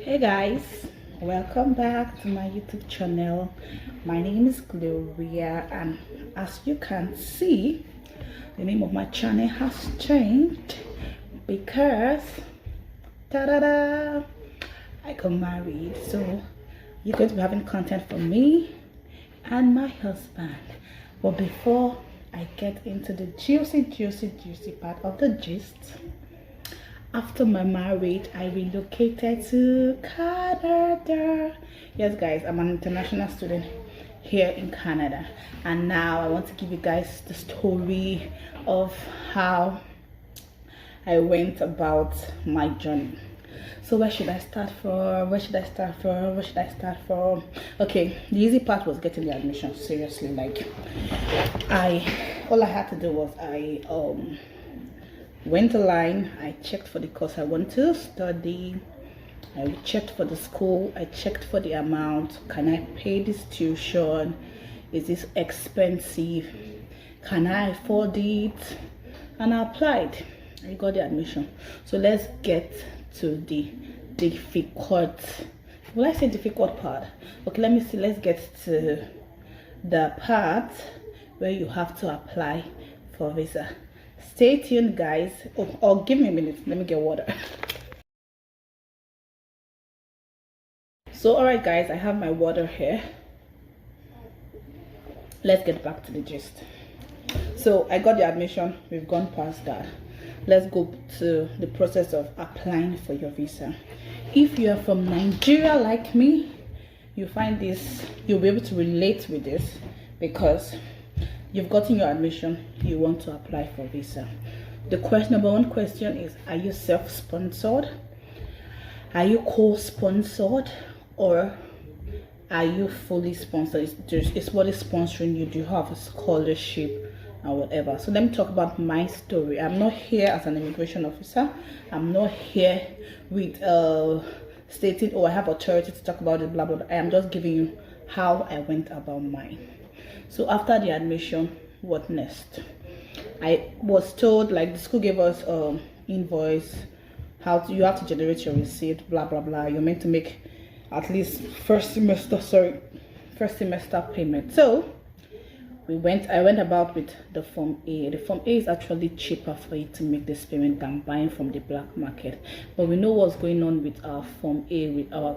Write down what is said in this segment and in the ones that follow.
Hey guys, welcome back to my YouTube channel. My name is Gloria, and as you can see, the name of my channel has changed because ta-da-da, I got married. So you're going to be having content from me and my husband. But before I get into the juicy part of the gist, after my marriage, I relocated to Canada. Yes guys, I'm an international student here in Canada, and now I want to give you guys the story of how I went about my journey. So where should I start from? Okay, the easy part was getting the admission. Seriously, like all I had to do was I went online, I checked for the course I want to study, I checked for the school, I checked for the amount. Can I pay this tuition? Is this expensive? Can I afford it? And I applied. I got the admission. So let's get to the difficult, will I say difficult part? Okay, let me see. Let's get to the part where you have to apply for visa. Stay tuned guys. Oh, give me a minute, let me get water. So alright guys, I have my water here. Let's get back to the gist. So I got the admission, we've gone past that. Let's go to the process of applying for your visa. If you are from Nigeria like me, you find this, you'll be able to relate with this because you've gotten your admission, you want to apply for visa. The number one question is, are you self-sponsored? Are you co-sponsored? Or are you fully sponsored? It's what is sponsoring you. Do you have a scholarship or whatever? So let me talk about my story. I'm not here as an immigration officer. I'm not here with stating, oh, I have authority to talk about it, blah blah blah. I am just giving you how I went about mine. So after the admission, what next? I was told, like, the school gave us invoice, you have to generate your receipt, blah blah blah. You're meant to make at least first semester payment. So I went about with the Form A. The Form A is actually cheaper for you to make this payment than buying from the black market. But we know what's going on with our Form A, with our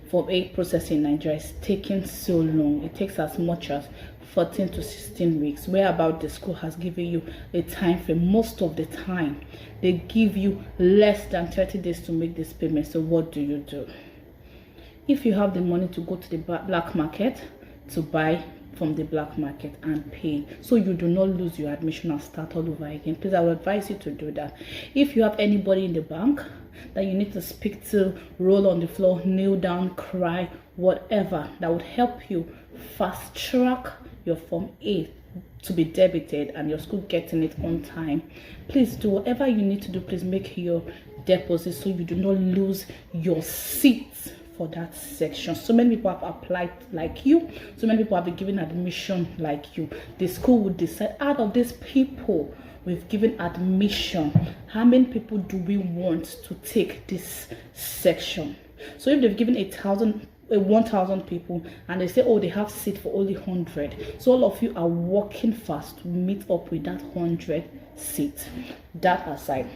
Form A process in Nigeria is taking so long. It takes as much as 14 to 16 weeks, whereabout the school has given you a time frame. Most of the time they give you less than 30 days to make this payment. So what do? If you have the money to go to the black market to buy from the black market and pay, so you do not lose your admission and start all over again, please, I would advise you to do that. If you have anybody in the bank that you need to speak to, roll on the floor, kneel down, cry, whatever, that would help you fast track your Form A to be debited and your school getting it on time, please do whatever you need to do. Please make your deposit so you do not lose your seat for that section. So many people have applied like you, so many people have been given admission like you. The school would decide, out of these people we've given admission, how many people do we want to take this section? So if they've given 1,000 people and they say, oh, they have seat for only 100, so all of you are working fast to meet up with that 100 seats. That aside,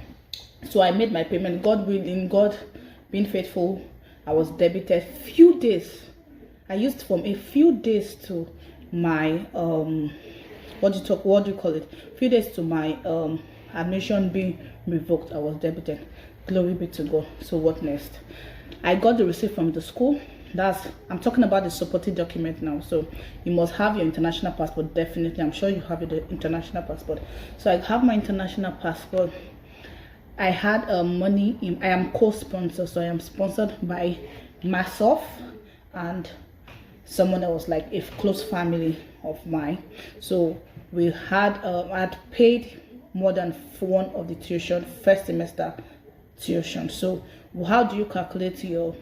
so I made my payment. God willing, God being faithful, I was debited few days. I used from a few days to my what do you call it, few days to my admission being revoked. I was debited. Glory be to God. So what next? I got the receipt from the school. I'm talking about the supporting document now. So you must have your international passport. Definitely, I'm sure you have the international passport. So I have my international passport. I had money I am co-sponsored, so I am sponsored by myself and someone else, like a close family of mine. So we had I'd paid more than one of the tuition, first semester tuition. So how do you calculate your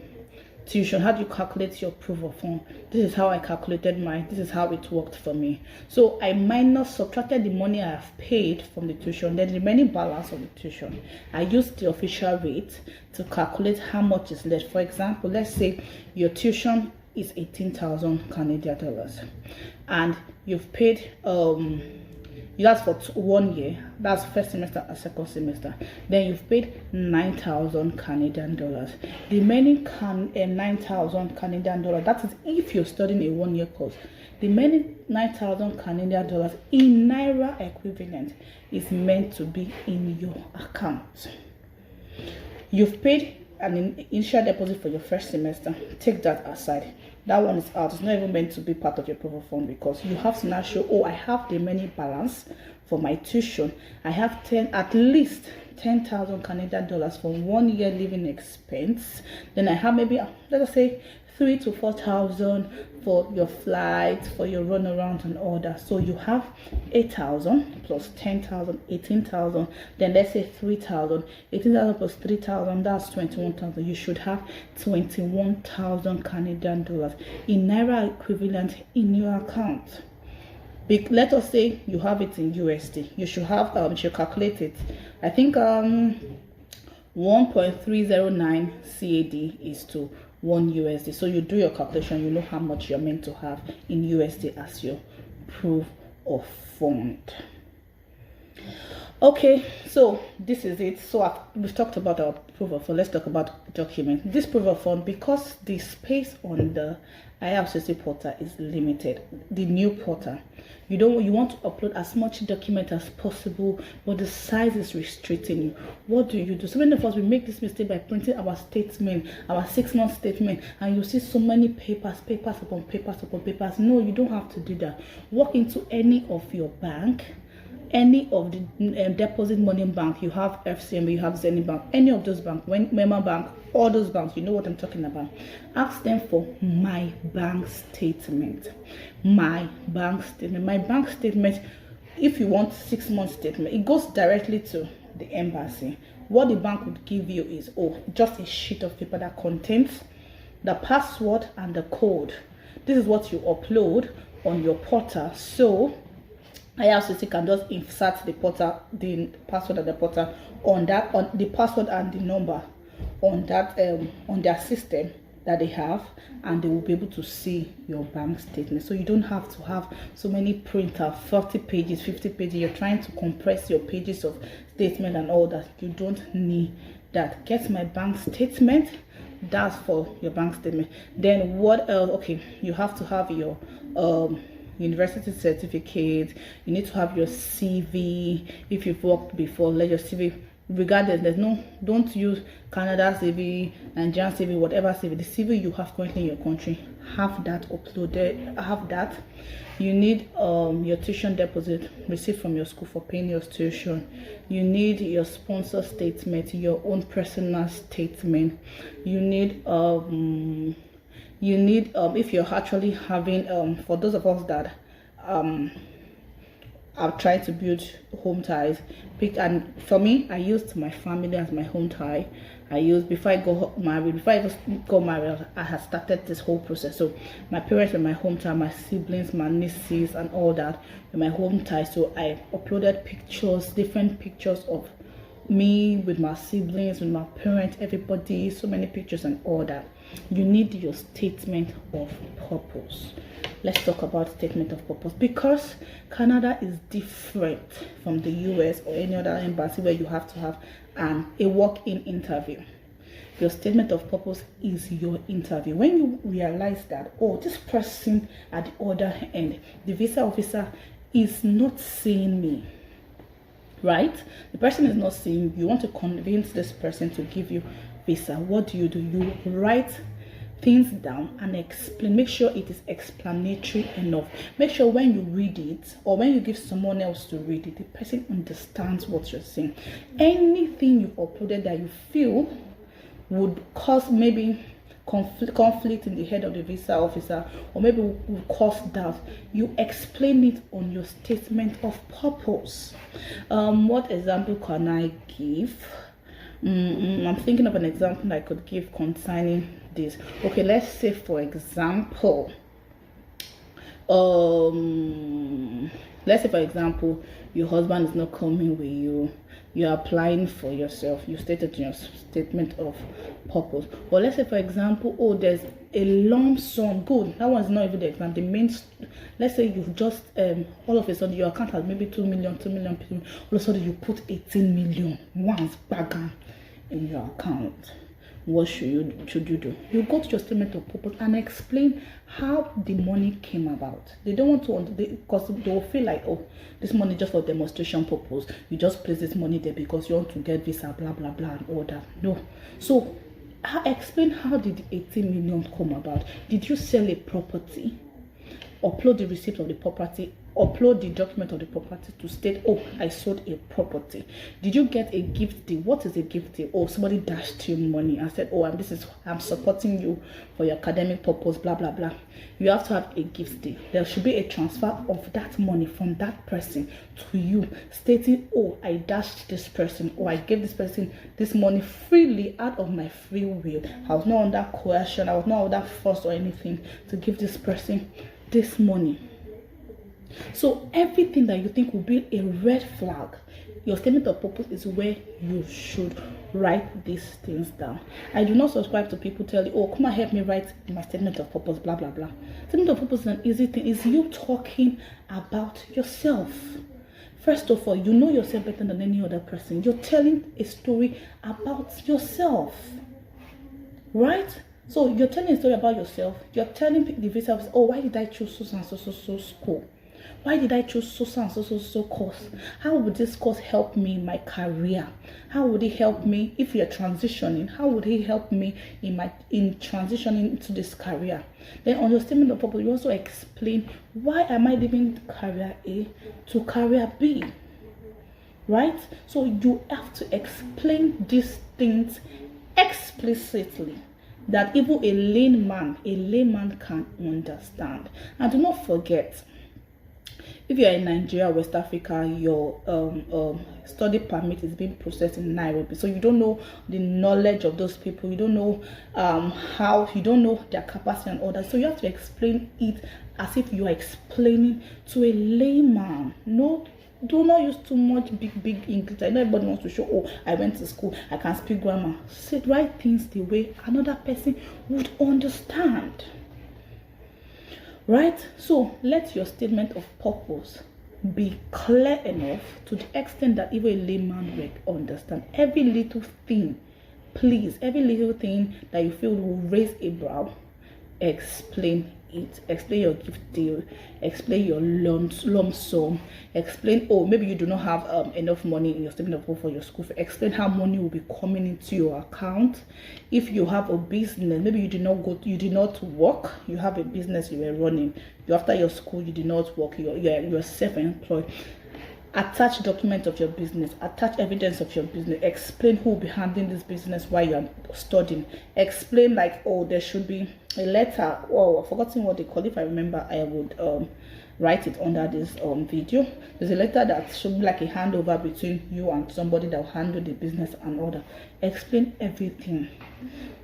tuition, how do you calculate your proof of fund? This is how I calculated mine. This is how it worked for me. So I subtracted the money I have paid from the tuition, then the remaining balance of the tuition. I used the official rate to calculate how much is left. For example, let's say your tuition is 18,000 Canadian dollars, and you've paid that's for 1 year. That's first semester and second semester. Then you've paid 9,000 Canadian dollars. The remaining 9,000 Canadian dollars, that is if you're studying a 1 year course. The remaining 9,000 Canadian dollars in naira equivalent is meant to be in your account. You've paid an initial deposit for your first semester. Take that aside. That one is out. It's not even meant to be part of your proof of fund, because you have to now show, oh, I have the remaining balance for my tuition. I have at least 10,000 Canadian dollars for 1 year living expense. Then I have maybe, let us say, 3,000 to 4,000 for your flights, for your run around and all that. So you have 8,000 plus 10,000, 18,000. Then let's say 3,000, 18,000 plus 3,000, that's 21,000. You should have 21,000 Canadian dollars in naira equivalent in your account. Let us say you have it in USD. You should have you should calculate it. I think 1.309 CAD is to 1 USD. So you do your calculation, you know how much you're meant to have in USD as your proof of fund. Okay, so this is it. So we've talked about our proof of fund. Let's talk about document. This proof of fund, because the space on the IRCC portal is limited, the new portal, you want to upload as much document as possible, but the size is restricting you. What do? So many of us, we make this mistake by printing our statement, our 6-month statement, and you see so many papers upon papers. No, you don't have to do that. Walk into any of your bank, any of the deposit money bank. You have FCMB, you have Zenith Bank, any of those banks, Mema Bank, all those banks, you know what I'm talking about. Ask them for my bank statement. My bank statement. If you want 6-month statement, it goes directly to the embassy. What the bank would give you is just a sheet of paper that contains the password and the code. This is what you upload on your portal. So IRCC can just insert the password and the portal on the password and the number on that on their system that they have, and they will be able to see your bank statement. So you don't have to have so many printer, 40 pages, 50 pages. You're trying to compress your pages of statement and all that. You don't need that. Get my bank statement. That's for your bank statement. Then what else? Okay, you have to have your university certificate. You need to have your CV. If you've worked before, let your CV, regardless, don't use Canada CV, Nigerian CV, whatever CV. The CV you have currently in your country, have that uploaded. Have that. You need your tuition deposit received from your school for paying your tuition. You need your sponsor statement, your own personal statement. You need if you're actually having for those of us that I've tried to build home ties, and for me, I used my family as my home tie. I used before I got married, I had started this whole process. So my parents were my home tie, my siblings, my nieces, and all that were my home tie. So I uploaded pictures, different pictures of me with my siblings, with my parents, everybody, so many pictures and all that. You need your statement of purpose. Let's talk about statement of purpose, because Canada is different from the US or any other embassy where you have to have a walk-in interview. Your statement of purpose is your interview. When you realize that, this person at the other end, the visa officer, is not seeing me, right? The person is not seeing you. Want to convince this person to give you visa. What do? You write things down and explain. Make sure it is explanatory enough. Make sure when you read it, or when you give someone else to read it, the person understands what you're saying. Anything you've uploaded that you feel would cause maybe conflict in the head of the visa officer, or maybe will cause doubt, you explain it on your statement of purpose. What example can I give? I'm thinking of an example I could give concerning this. Okay, let's say for example, your husband is not coming with you, you're applying for yourself, you stated in your statement of purpose. Or let's say for example, oh, there's a lump sum. Good, that one's not even the example. The main, let's say you've just all of a sudden your account has maybe 2 million people, all of a sudden you put 18 million once back in your account. What should you do? You go to your statement of purpose and explain how the money came about. They don't want to, because they will feel like, oh, this money just for demonstration purpose. You just place this money there because you want to get visa, blah blah blah, and all that. No. So explain, how did the 18 million come about? Did you sell a property? Upload the receipt of the property, upload the document of the property to state, oh, I sold a property. Did you get a gift deal? What is a gift deal? Oh, somebody dashed you money and said, oh, I'm supporting you for your academic purpose, blah blah blah. You have to have a gift deal. There should be a transfer of that money from that person to you, stating, oh, I dashed this person, or I gave this person this money freely out of my free will. I was not under coercion, I was not under force or anything to give this person this money. So everything that you think will be a red flag, your statement of purpose is where you should write these things down. I do not subscribe to people tell you, oh, come and help me write my statement of purpose, blah blah blah. Statement of purpose is an easy thing. It's you talking about yourself. First of all, you know yourself better than any other person. You're telling a story about yourself, right? So you're telling a story about yourself. You're telling the visitor, oh, why did I choose so and so school? Why did I choose so and so course? How would this course help me in my career? How would it help me if you're transitioning? How would it help me in transitioning into this career? Then on your statement of purpose, you also explain, why am I leaving career A to career B? Right? So you have to explain these things explicitly, that even a layman can understand. And do not forget, if you are in Nigeria, West Africa, your study permit is being processed in Nairobi, so you don't know the knowledge of those people, you don't know you don't know their capacity and all that. So you have to explain it as if you are explaining to a layman. No, do not use too much big English. I know everybody wants to show, oh, I went to school, I can speak grammar. Say, write things the way another person would understand. Right? So let your statement of purpose be clear enough to the extent that even a layman will understand. Every little thing, please, every little thing that you feel will raise a brow, explain it. Explain your gift deal, explain your lump sum, explain, oh, maybe you do not have enough money in your statement of purpose for your school fee. Explain how money will be coming into your account. If you have a business, maybe you did not work, you have a business you were running, after your school you did not work, you're self-employed. Attach document of your business, attach evidence of your business, explain who will be handling this business while you're studying. Explain, like, oh, there should be a letter, oh, I've forgotten what they call it. If I remember, I would write it under this video. There's a letter that should be like a handover between you and somebody that will handle the business and order. Explain everything,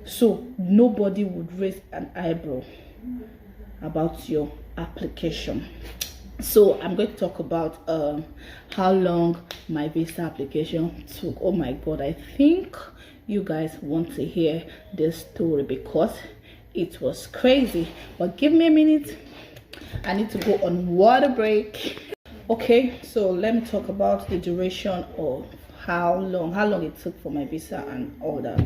so nobody would raise an eyebrow about your application. So I'm going to talk about how long my visa application took. Oh my god, I think you guys want to hear this story because it was crazy. But give me a minute, I need to go on water break. Okay, so let me talk about the duration of how long it took for my visa and all that.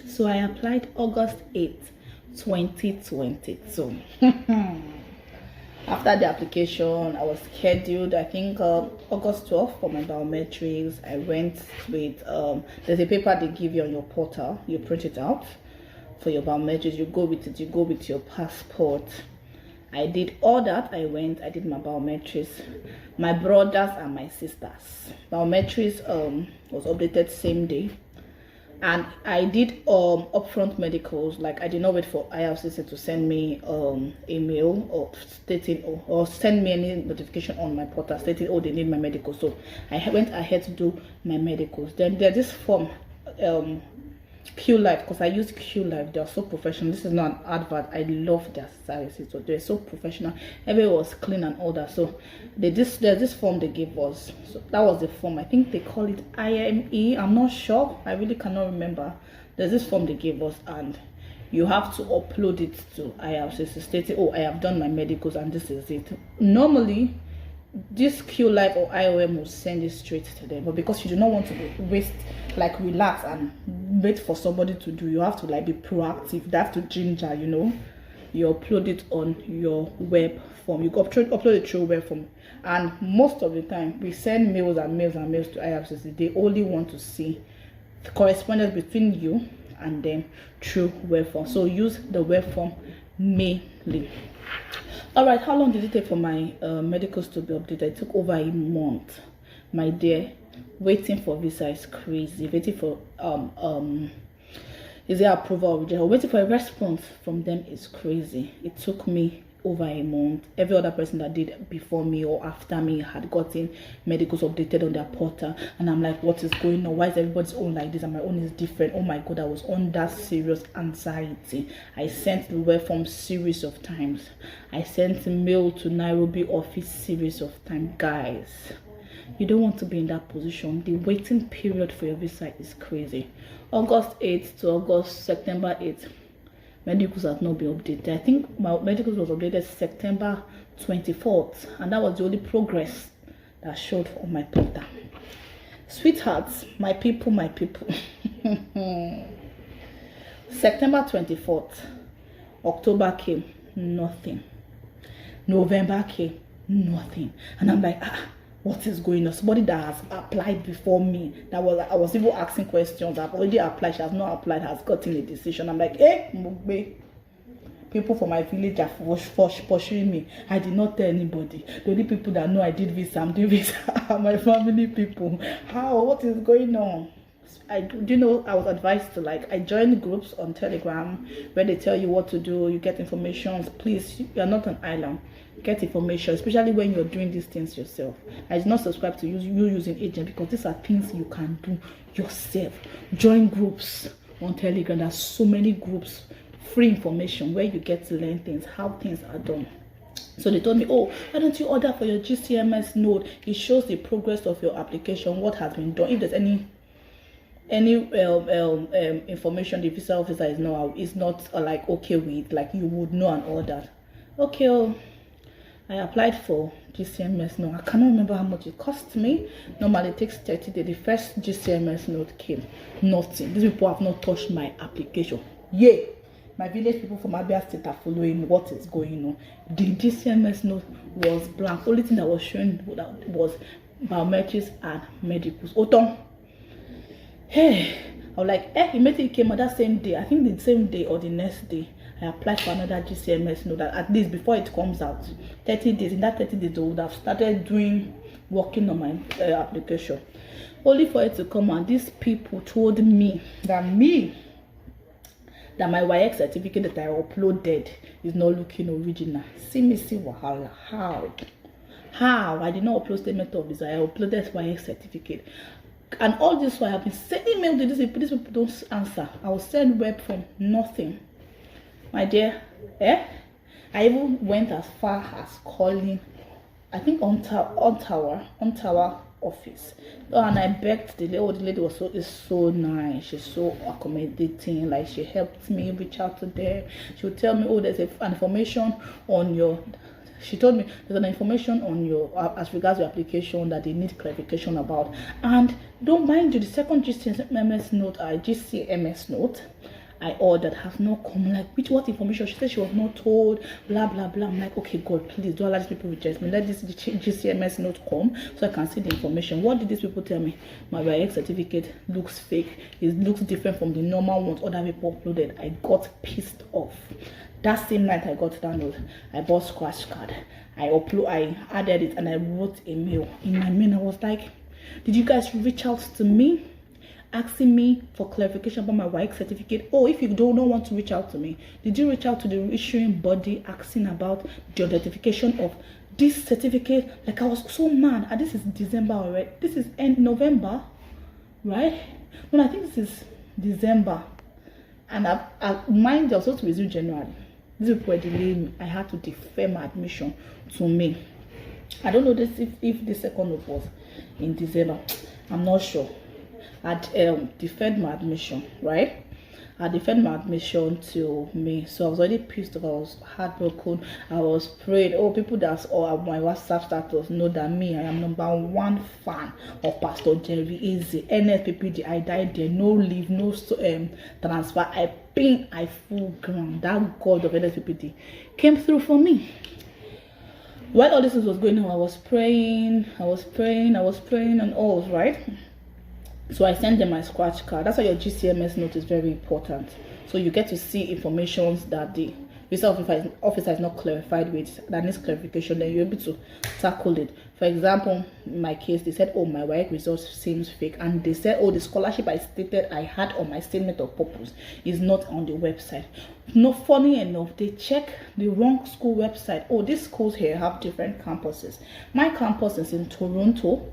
So I applied August 8th 2022. After the application, I was scheduled, I think August 12th for my biometrics. I went with there's a paper they give you on your portal, you print it out for your biometrics, you go with it, you go with your passport. I did all that. I did my biometrics, my brothers and my sisters biometrics was updated same day. And I did upfront medicals. Like, I did not wait for IRCC to send me a mail or stating or send me any notification on my portal stating, oh, they need my medical. So I went ahead to do my medicals. Then there's this form Q Life, because I use Q Life. They are so professional. This is not an advert. I love their services. So they're so professional. Everything was clean and all that. So there's this form they gave us. So that was the form. I think they call it IME. I'm not sure. I really cannot remember. There's this form they gave us, and you have to upload it to IRCC stating, oh, I have done my medicals and this is it. Normally this Q Life or IOM will send it straight to them, but because you do not want to waste, like, relax and wait for somebody to do, you have to like be proactive. They have to ginger, you know. You upload it on your web form. You upload it through web form, and most of the time we send mails and mails and mails to IRCC. They only want to see the correspondence between you and them through web form. So use the web form mainly. All right, how long did it take for my medicals to be updated? It took over a month, my dear. Waiting for visa is crazy. Waiting for is there approval or rejection? Waiting for a response from them is crazy. It took me over a month. Every other person that did before me or after me had gotten medicals updated on their portal, and I'm like, what is going on? Why is everybody's own like this and my own is different? Oh my god, I was under serious anxiety. I sent the web form series of times. I sent mail to Nairobi office series of times. Guys, you don't want to be in that position. The waiting period for your visa is crazy. August 8th to September 8th, medicals has not been updated. I think my medicals was updated September 24th, and that was the only progress that showed on my portal. Sweethearts, my people, September 24th, October came, nothing. November came, nothing. And I'm like, what is going on? Somebody that has applied before me, I was even asking questions. I've already applied, she has not applied, has gotten a decision. I'm like, hey, Mugbe. People from my village are pursuing me. I did not tell anybody. The only people that know I did visa, I'm doing visa, are my family people. How? What is going on? I was advised to, like, I joined groups on Telegram where they tell you what to do. You get information. Please, you are not an island. Get information, especially when you're doing these things yourself. I did not subscribe to you using agent, because these are things you can do yourself. Join groups on Telegram. There's so many groups, free information where you get to learn things, how things are done. So they told me, oh, why don't you order for your GCMS node? It shows the progress of your application, what has been done. If there's any information the visa officer is not like okay with, like, you would know and all that. Okay, I applied for GCMS node. I cannot remember how much it cost me. Normally it takes 30 days. The first GCMS node came, nothing. These people have not touched my application. Yay! My village people from Abia State are following what is going on. The GCMS node was blank. Only thing that was showing was biometrics and medicals. Oton. Hey, I was like, immediately it came out that same day. I think the same day or the next day, I applied for another GCMS node, that at least before it comes out, 30 days. In that 30 days, they would have started working on my application. Only for it to come out, these people told me that my YX certificate that I uploaded is not looking original. See wahala. How? I did not upload statement of visa. I uploaded YX certificate. And all this while I have been sending mail to these people don't answer. I will send web from nothing. My dear, I even went as far as calling, I think, on tower office. And I begged the lady is so nice. She's so accommodating. Like, she helped me reach out to them. She would tell me, oh, there's an information on your. She told me there's an information on your as regards your application that they need clarification about. And don't mind you, the second GCMS note I ordered has not come. Like, what information? She said she was not told, blah blah blah. I'm like, okay, God, please don't allow these people reject me. Let this GCMS note come so I can see the information. What did these people tell me? My YX certificate looks fake. It looks different from the normal ones other people uploaded. I got pissed off. That same night I got that note, I bought scratch card. I added it and I wrote a mail. In my mail, I was like, did you guys reach out to me asking me for clarification about my YX certificate? Oh, if you don't want to reach out to me, did you reach out to the issuing body asking about the identification of this certificate? Like, I was so mad. And this is December already. This is end November, right? No, I think this is December. And mind you, I was supposed to resume January. These people were delaying me. I had to defer my admission to May. I don't know this if the second week was in December. I'm not sure. I'd deferred my admission, right? I deferred my admission till May, so I was already pissed off. I was heartbroken. I was prayed. Oh, people that's all my WhatsApp status know that me, I am #1 fan of Pastor Jerry Easy. NSPPD, I died there. No leave, no transfer. I full ground. That God of NSPPD came through for me. While all this was going on, I was praying and all, right? So I sent them my scratch card. That's why your GCMS note is very important. So you get to see information that the visa officer is not clarified with, that needs clarification. Then you're able to tackle it. For example, in my case, they said, oh, my WAEC result seems fake. And they said, oh, the scholarship I stated I had on my statement of purpose is not on the website. No, funny enough, they check the wrong school website. Oh, these schools here have different campuses. My campus is in Toronto.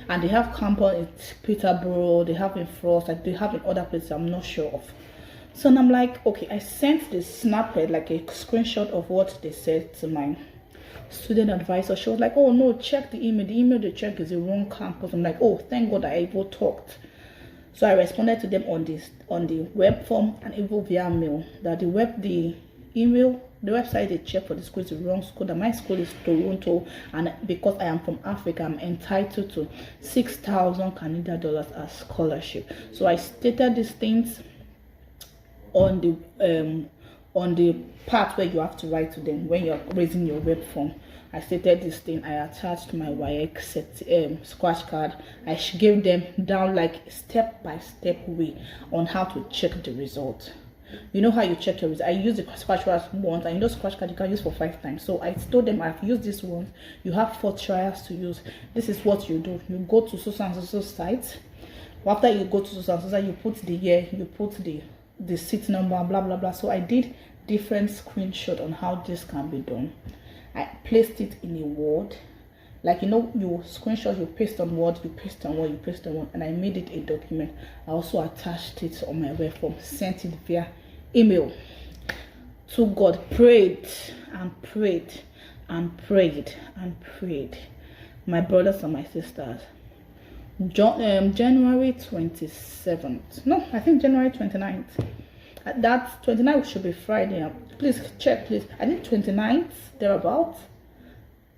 And they have campus in Peterborough, they have in Frost, like they have in other places I'm not sure of. So I'm like, okay, I sent this snippet, like a screenshot of what they said to my student advisor. She was like, oh no, check the email. The email they check is the wrong campus. I'm like, oh, thank God I even talked. So I responded to them on the web form and even via mail that the website they check for the school is the wrong school, that my school is Toronto, and because I am from Africa, I'm entitled to $6,000 Canadian dollars as scholarship. So I stated these things on the part where you have to write to them when you're raising your web form. I stated this thing. I attached my WAEC scratch card. I gave them down like step-by-step way on how to check the result. You know how you check your result. I use the scratch card once, and you know scratch card you can use for 5 times. So I told them I've used this one. You have 4 trials to use. This is what you do. You go to so and so site. After you go to so and so site, you put the year, you put the seat number, blah blah blah. So I did different screenshot on how this can be done. I placed it in a Word. Like, you know, you screenshot, you paste on Word, you paste on Word, you paste on Word, and I made it a document. I also attached it on my web form, sent it via email to God, prayed and prayed and prayed and prayed. My brothers and my sisters. January 27th. No, I think January 29th. That 29th should be Friday. Please check, please. I think 29th, thereabouts.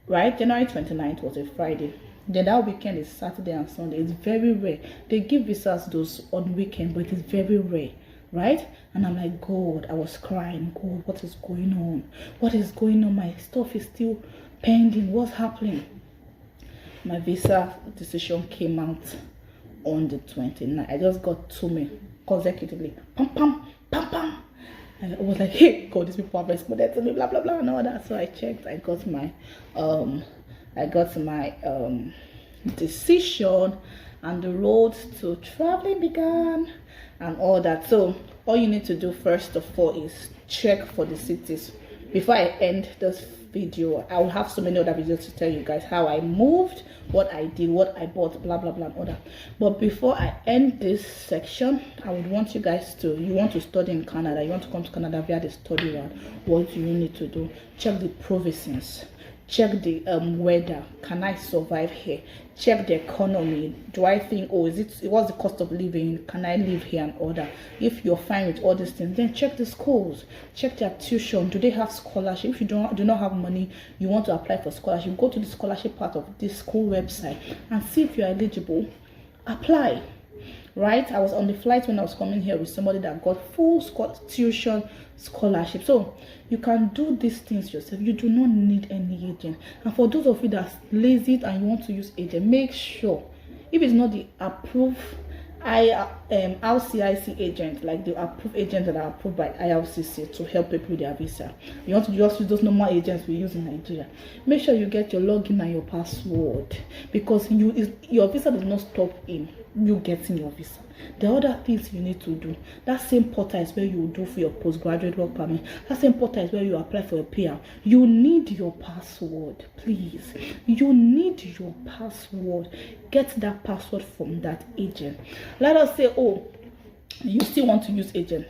Right? January 29th was a Friday. Then that weekend is Saturday and Sunday. It's very rare. They give visas those on weekend, but it's very rare. Right? And I'm like, God, I was crying. God, what is going on? What is going on? My stuff is still pending. What's happening? My visa decision came out on the 29th. I just got 2 mail consecutively. Pam, pam, pam, pam. And I was like, hey, God, these people have responded to me, blah, blah, blah, and all that. So I checked. I got my decision, and the road to traveling began and all that. So all you need to do first of all is check for the cities. Before I end this video, I will have so many other videos to tell you guys how I moved, what I did, what I bought, blah blah blah and all that. But before I end this section, I would want you guys to, you want to study in Canada, you want to come to Canada via the study route, what do you need to do? Check the provinces, check the weather. Can I survive here? Check the economy. Do I think, oh, what's the cost of living? Can I live here and all that? If you're fine with all these things, then check the schools, check their tuition. Do they have scholarship? If you do not have money, you want to apply for scholarship, go to the scholarship part of this school website and see if you're eligible. Apply. Right? I was on the flight when I was coming here with somebody that got full tuition scholarship. So you can do these things yourself. You do not need any agent. And for those of you that's lazy and you want to use agent, make sure if it's not the approved RCIC agent, like the approved agents that are approved by IRCC to help people with their visa. You want to just use those normal agents we use in Nigeria. Make sure you get your login and your password, because your visa does not stop in you getting your visa. There are other things you need to do. That same portal is where you do for your postgraduate work permit. That same portal is where you apply for a PR. You need your password, please. You need your password. Get that password from that agent. Let us say, oh, you still want to use agent.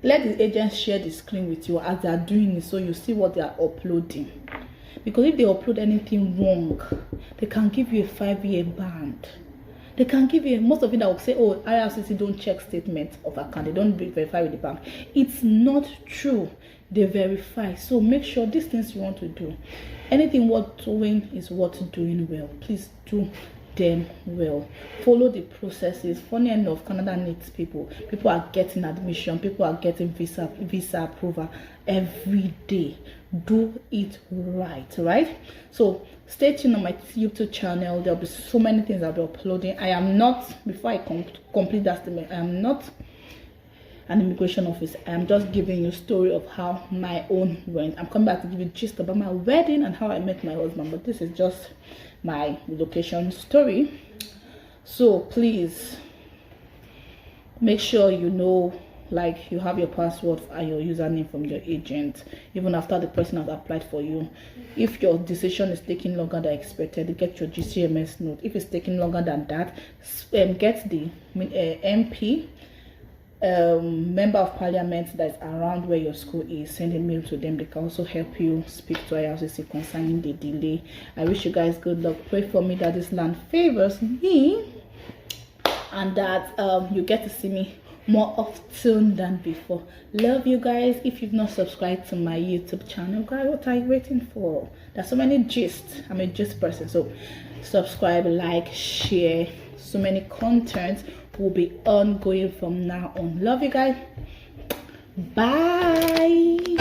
let the agents share the screen with you as they are doing it, so you see what they are uploading. Because if they upload anything wrong, they can give you a 5-year ban. They can give you, most of it that will say, oh, IRCC don't check statement of account, they don't verify with the bank. It's not true. They verify. So make sure these things you want to do, anything worth doing is worth doing well. Please do them well. Follow the processes. Funny enough, Canada needs people. People are getting admission, people are getting visa approval every day. Do it right? So stay tuned on my YouTube channel. There'll be so many things I'll be uploading. I am not, before I complete that statement, I am not an immigration officer. I am just giving you a story of how my own went. I'm coming back to give you gist about my wedding and how I met my husband, but this is just my relocation story. So please make sure you know, like, you have your password and your username from your agent, even after the person has applied for you. If your decision is taking longer than expected, get your GCMS note. If it's taking longer than that, get the MP, member of parliament that's around where your school is, send a mail to them. They can also help you speak to IRCC concerning the delay. I wish you guys good luck. Pray for me that this land favors me and that you get to see me more often than before. Love you guys. If you've not subscribed to my YouTube channel, guys, what are you waiting for? There's so many gists. I'm a gist person, so subscribe, like, share. So many content will be ongoing from now on. Love you guys. Bye.